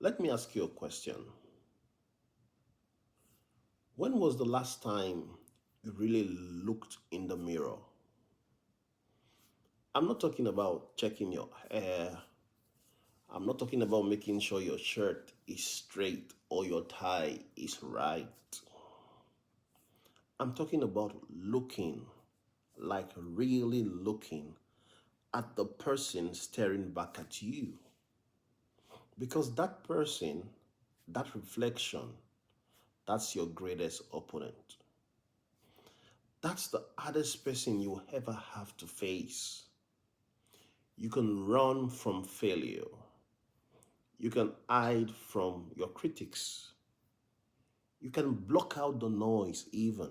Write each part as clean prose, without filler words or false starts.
Let me ask you a question. When was the last time you really looked in the mirror? I'm not talking about checking your hair. I'm not talking about making sure your shirt is straight or your tie is right. I'm talking about looking, like really looking at the person staring back at you. Because that person, that reflection, that's your greatest opponent. That's the hardest person you ever have to face. You can run from failure. You can hide from your critics. You can block out the noise, even.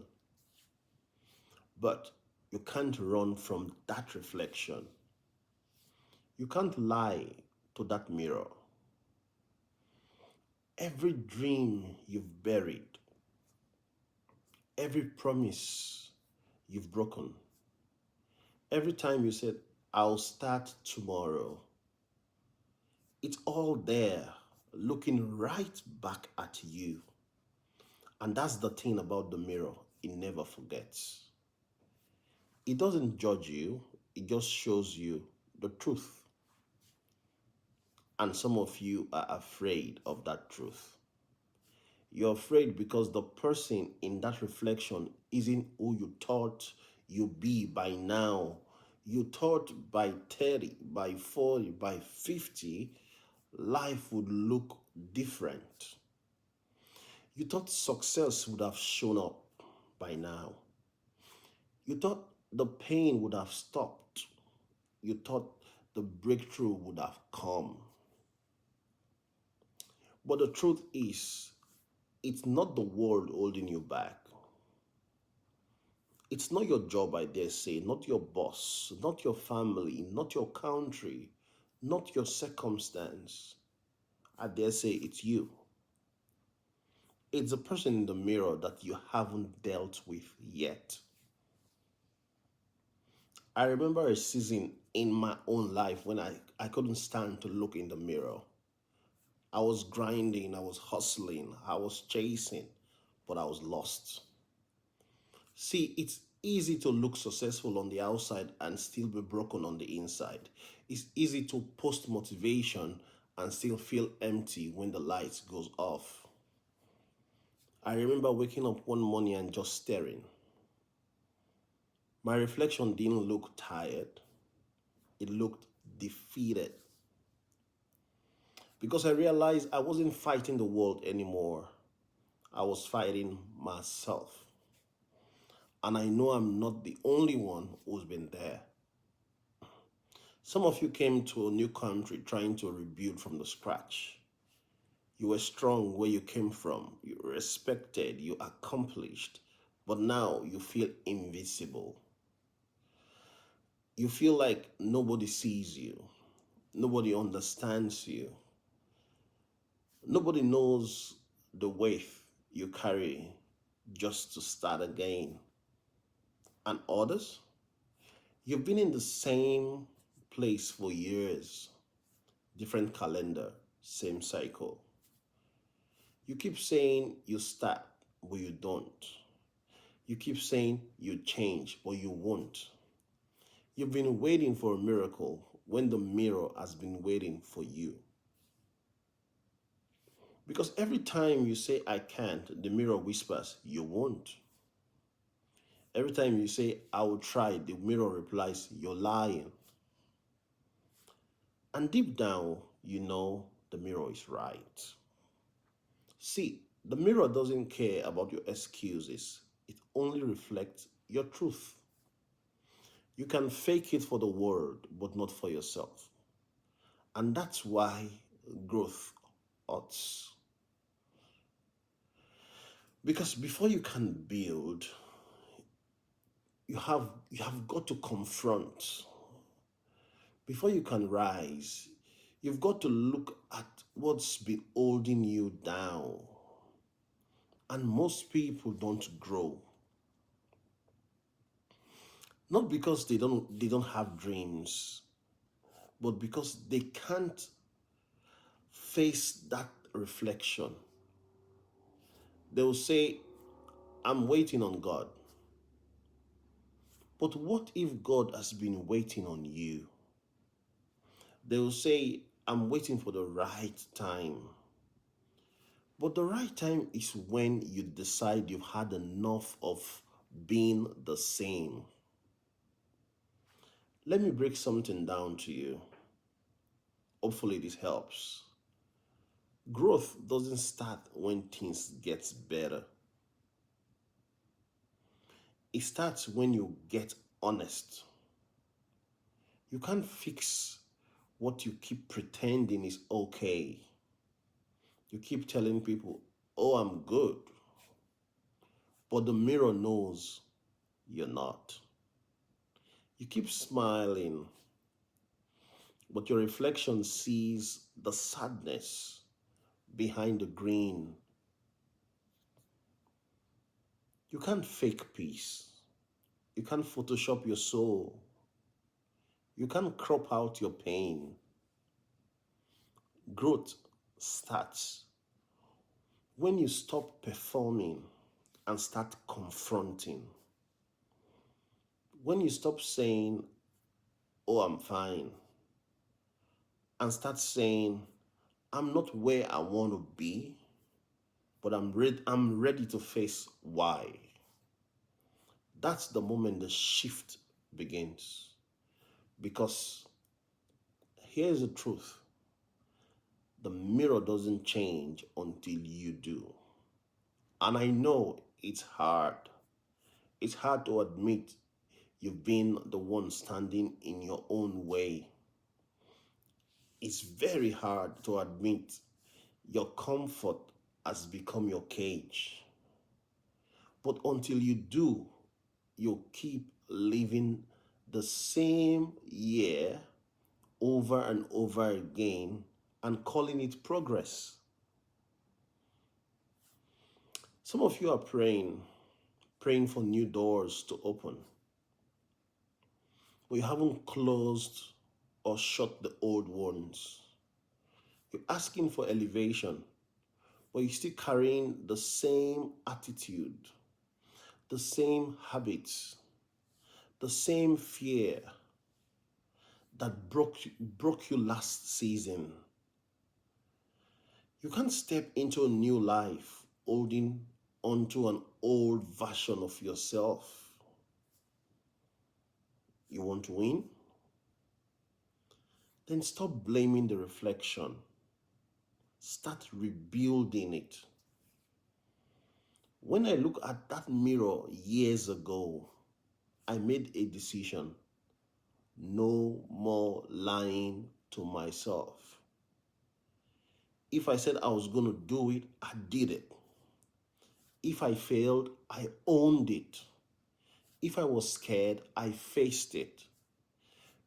But you can't run from that reflection. You can't lie to that mirror. Every dream you've buried, every promise you've broken, every time you said, I'll start tomorrow, it's all there looking right back at you. And that's the thing about the mirror, it never forgets. It doesn't judge you, it just shows you the truth. And some of you are afraid of that truth. You're afraid because the person in that reflection isn't who you thought you'd be by now. You thought by 30, by 40, by 50, life would look different. You thought success would have shown up by now. You thought the pain would have stopped. You thought the breakthrough would have come. But the truth is, it's not the world holding you back. It's not your job, I dare say, not your boss, not your family, not your country, not your circumstance. I dare say it's you. It's the person in the mirror that you haven't dealt with yet. I remember a season in my own life when I couldn't stand to look in the mirror. I was grinding, I was hustling, I was chasing, but I was lost. See, it's easy to look successful on the outside and still be broken on the inside. It's easy to post motivation and still feel empty when the lights goes off. I remember waking up one morning and just staring. My reflection didn't look tired. It looked defeated because I realized I wasn't fighting the world anymore. I was fighting myself. And I know I'm not the only one who's been there. Some of you came to a new country trying to rebuild from the scratch. You were strong where you came from, you were respected, you accomplished, but now you feel invisible. You feel like nobody sees you, nobody understands you, nobody knows the weight you carry just to start again. And others, you've been in the same place for years, different calendar, same cycle. You keep saying you start, but you don't. You keep saying you change, but you won't. You've been waiting for a miracle when the mirror has been waiting for you. Because every time you say, I can't, the mirror whispers, you won't. Every time you say, I will try, the mirror replies, you're lying. And deep down, you know the mirror is right. See, the mirror doesn't care about your excuses, it only reflects your truth. You can fake it for the world, but not for yourself. And that's why growth hurts. Because before you can build, you have got to confront. Before you can rise, you've got to look at what's been holding you down. And most people don't grow. Not because they don't have dreams, but because they can't face that reflection, they will say, I'm waiting on God. But what if God has been waiting on you? They will say, I'm waiting for the right time. But the right time is when you decide you've had enough of being the same. Let me break something down to you. Hopefully this helps. Growth doesn't start when things get better. It starts when you get honest. You can't fix what you keep pretending is okay. You keep telling people, oh, I'm good. But the mirror knows you're not. You keep smiling, but your reflection sees the sadness behind the grin. You can't fake peace. You can't Photoshop your soul. You can't crop out your pain. Growth starts when you stop performing and start confronting. When you stop saying, oh, I'm fine, and start saying, I'm not where I want to be, but I'm ready to face why. That's the moment the shift begins. Because here's the truth: the mirror doesn't change until you do. And I know it's hard. It's hard to admit you've been the one standing in your own way. It's very hard to admit your comfort has become your cage. But until you do, you'll keep living the same year over and over again and calling it progress. Some of you are praying for new doors to open, but you haven't closed or shut the old ones. You're asking for elevation, but you're still carrying the same attitude, the same habits, the same fear that broke you last season. You can't step into a new life holding onto an old version of yourself. You want to win? Then stop blaming the reflection. Start rebuilding it. When I look at that mirror years ago, I made a decision. No more lying to myself. If I said I was going to do it, I did it. If I failed, I owned it. If I was scared, I faced it.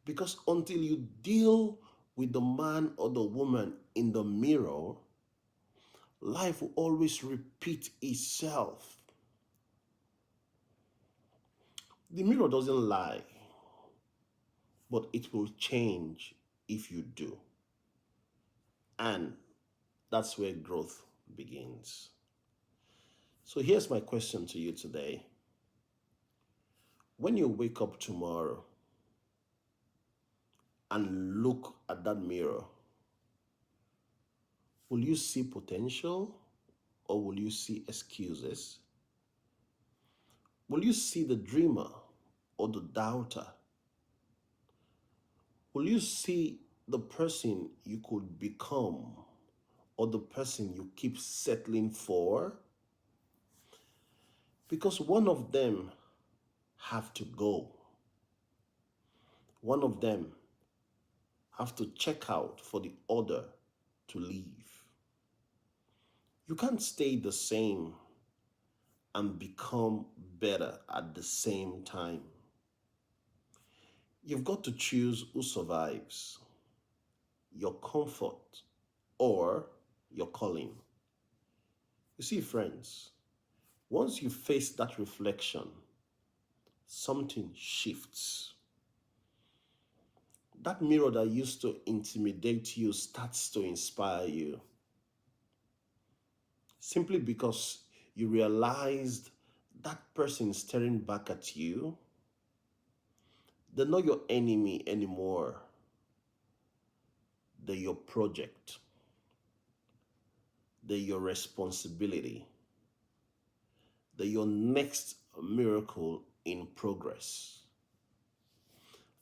Because until you deal with the man or the woman in the mirror, life will always repeat itself. The mirror doesn't lie, but it will change if you do. And that's where growth begins. So here's my question to you today. When you wake up tomorrow and look at that mirror, will you see potential or will you see excuses? Will you see the dreamer or the doubter? Will you see the person you could become or the person you keep settling for? Because one of them have to go. One of them have to check out for the other to leave. You can't stay the same and become better at the same time. You've got to choose who survives, your comfort or your calling. You see, friends, once you face that reflection, something shifts. That mirror that used to intimidate you starts to inspire you simply because you realized that person staring back at you, they're not your enemy anymore. They're your project. They're your responsibility. They're your next miracle in progress.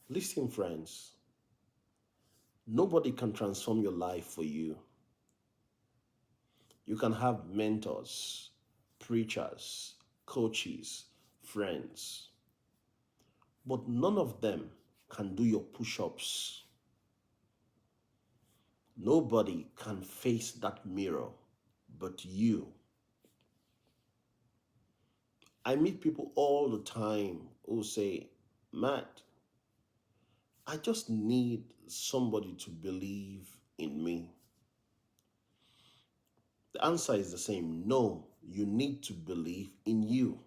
Listen, friends, nobody can transform your life for you. You can have mentors, preachers, coaches, friends, but none of them can do your push ups. Nobody can face that mirror but you. I meet people all the time who say, Matt, I just need somebody to believe in me. The answer is the same. No, you need to believe in you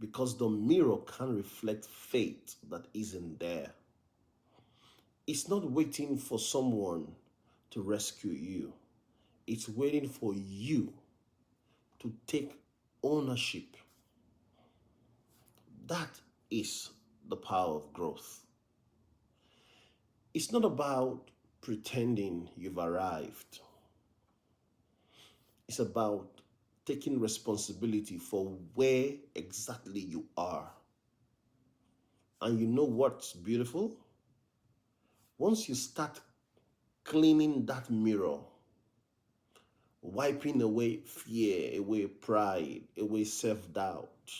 because the mirror can reflect faith that isn't there. It's not waiting for someone to rescue you, it's waiting for you to take ownership. That is the power of growth. It's not about pretending you've arrived. It's about taking responsibility for where exactly you are. And you know what's beautiful? Once you start cleaning that mirror, wiping away fear, away pride, away self doubt,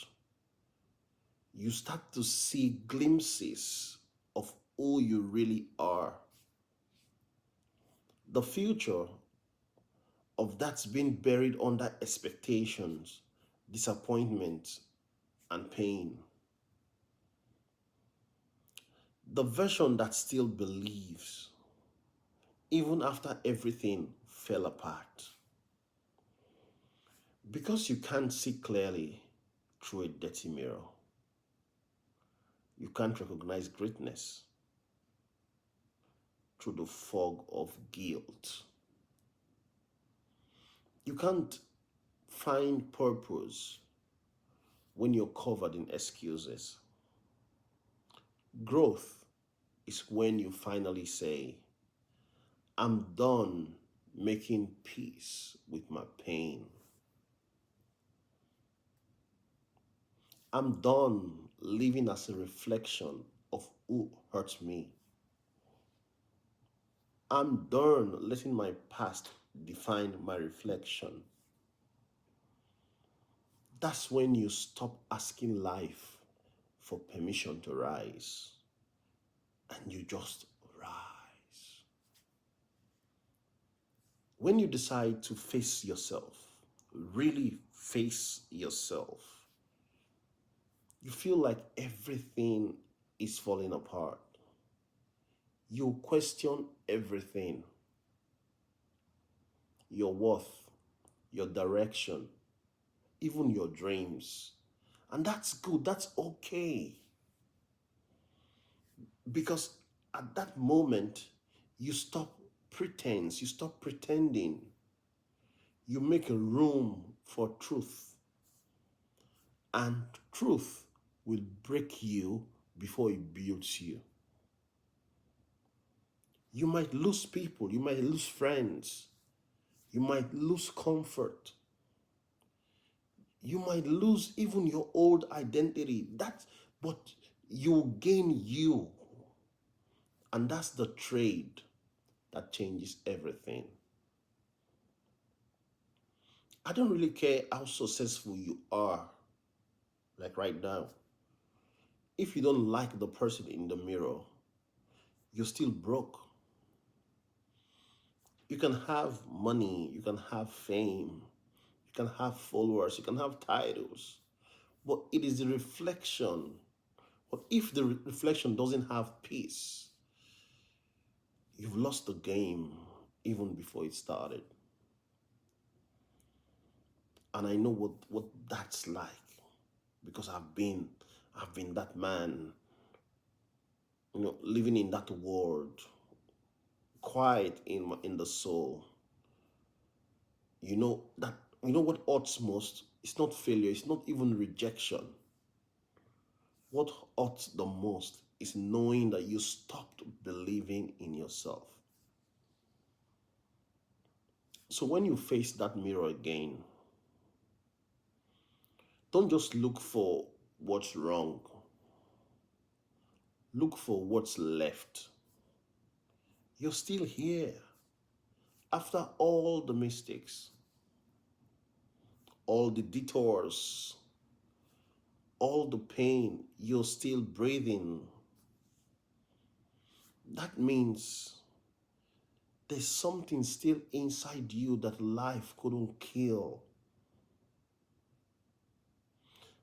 you start to see glimpses of who you really are. The future of that's been buried under expectations, disappointment, and pain. The version that still believes, even after everything fell apart. Because you can't see clearly through a dirty mirror, you can't recognize greatness through the fog of guilt. You can't find purpose when you're covered in excuses. Growth is when you finally say, I'm done making peace with my pain. I'm done living as a reflection of who hurt me. I'm done letting my past define my reflection. That's when you stop asking life for permission to rise and you just rise. When you decide to face yourself, really face yourself, you feel like everything is falling apart. You question everything, your worth, your direction, even your dreams. And that's good, that's okay. Because at that moment, you stop pretense, you stop pretending. You make a room for truth. And truth will break you before it builds you. You might lose people, you might lose friends, you might lose comfort. You might lose even your old identity. But you gain you. And that's the trade that changes everything. I don't really care how successful you are, like right now. If you don't like the person in the mirror, you're still broke. You can have money, you can have fame, you can have followers, you can have titles, but it is the reflection. But if the reflection doesn't have peace, you've lost the game even before it started. And I know what that's like because I've been that man living in that world, quiet in the soul. That what hurts most? It's not failure, it's not even rejection. What hurts the most is knowing that you stopped believing in yourself. So when you face that mirror again, don't just look for what's wrong, look for what's left. You're still here after all the mistakes, all the detours, all the pain. You're still breathing. That means there's something still inside you that life couldn't kill.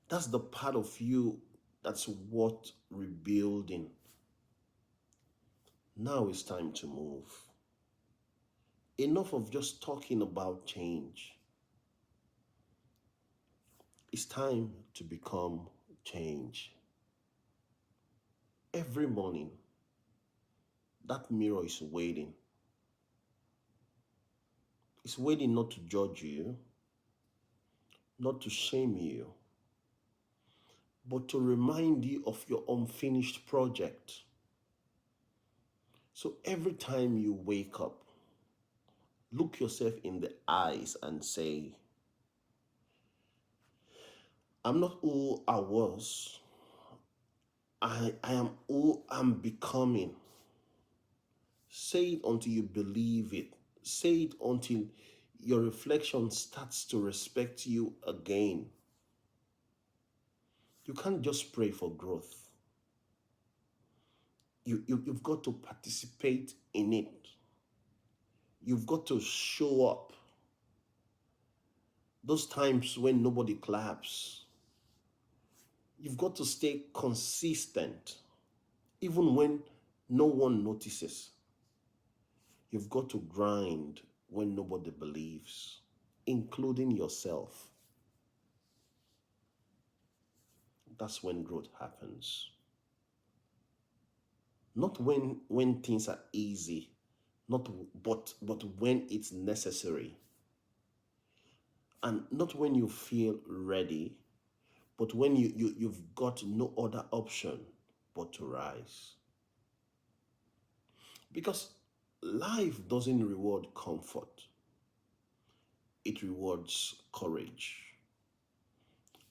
That's the part of you that's worth rebuilding. Now it's time to move. Enough of just talking about change. It's time to become change. Every morning, that mirror is waiting. It's waiting not to judge you, not to shame you, but to remind you of your unfinished project. So every time you wake up, look yourself in the eyes and say, I'm not who I was. I am who I'm becoming. Say it until you believe it. Say it until your reflection starts to respect you again. You can't just pray for growth. You've got to participate in it. You've got to show up. Those times when nobody claps, you've got to stay consistent. Even when no one notices, you've got to grind when nobody believes, including yourself. That's when growth happens. Not when things are easy, not but when it's necessary. And not when you feel ready, but when you've got no other option but to rise. Because life doesn't reward comfort, it rewards courage.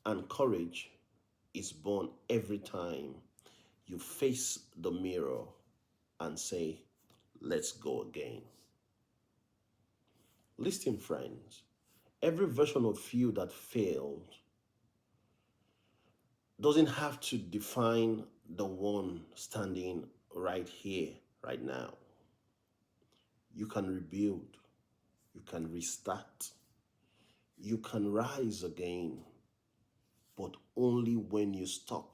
And courage is born every time you face the mirror and say, let's go again. Listen, friends, every version of you that failed doesn't have to define the one standing right here, right now. You can rebuild, you can restart, you can rise again, but only when you stop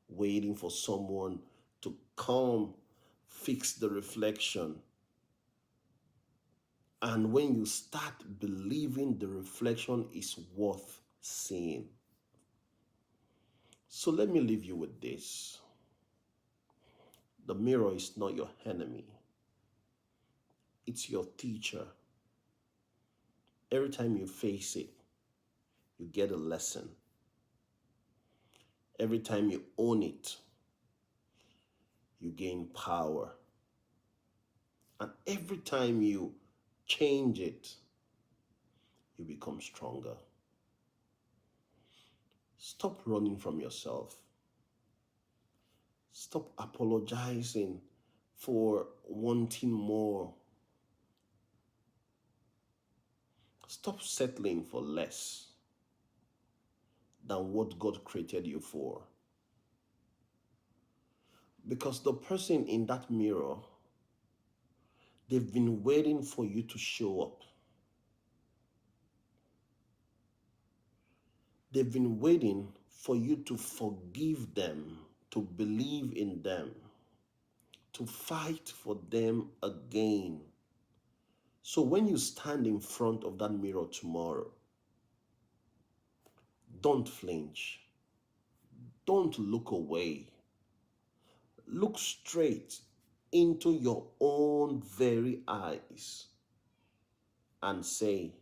waiting for someone to come fix the reflection. And when you start believing the reflection is worth seeing. So let me leave you with this. The mirror is not your enemy. It's your teacher. Every time you face it, you get a lesson. Every time you own it, you gain power. And every time you change it, you become stronger. Stop running from yourself. Stop apologizing for wanting more. Stop settling for less than what God created you for. Because the person in that mirror, they've been waiting for you to show up. They've been waiting for you to forgive them, to believe in them, to fight for them again. So when you stand in front of that mirror tomorrow, don't flinch. Don't look away. Look straight into your own very eyes and say,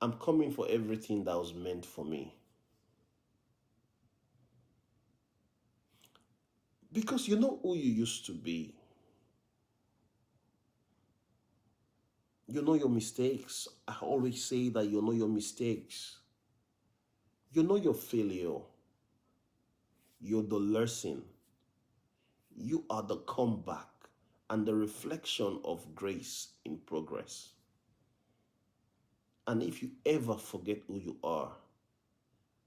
I'm coming for everything that was meant for me. Because you know who you used to be. You know your mistakes. I always say that you know your mistakes. You know your failure. You're the lesson. You are the comeback and the reflection of grace in progress. And if you ever forget who you are,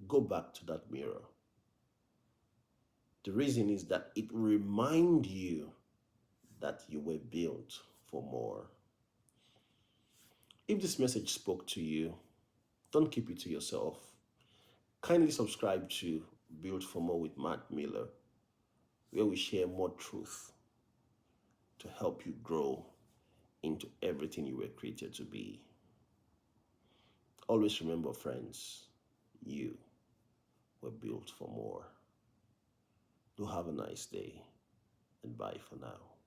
go back to that mirror. The reason is that it reminds you that you were built for more. If this message spoke to you, don't keep it to yourself. Kindly subscribe to Built for More with Matt Miller, where we share more truth to help you grow into everything you were created to be. Always remember, friends, you were built for more. Do have a nice day, and bye for now.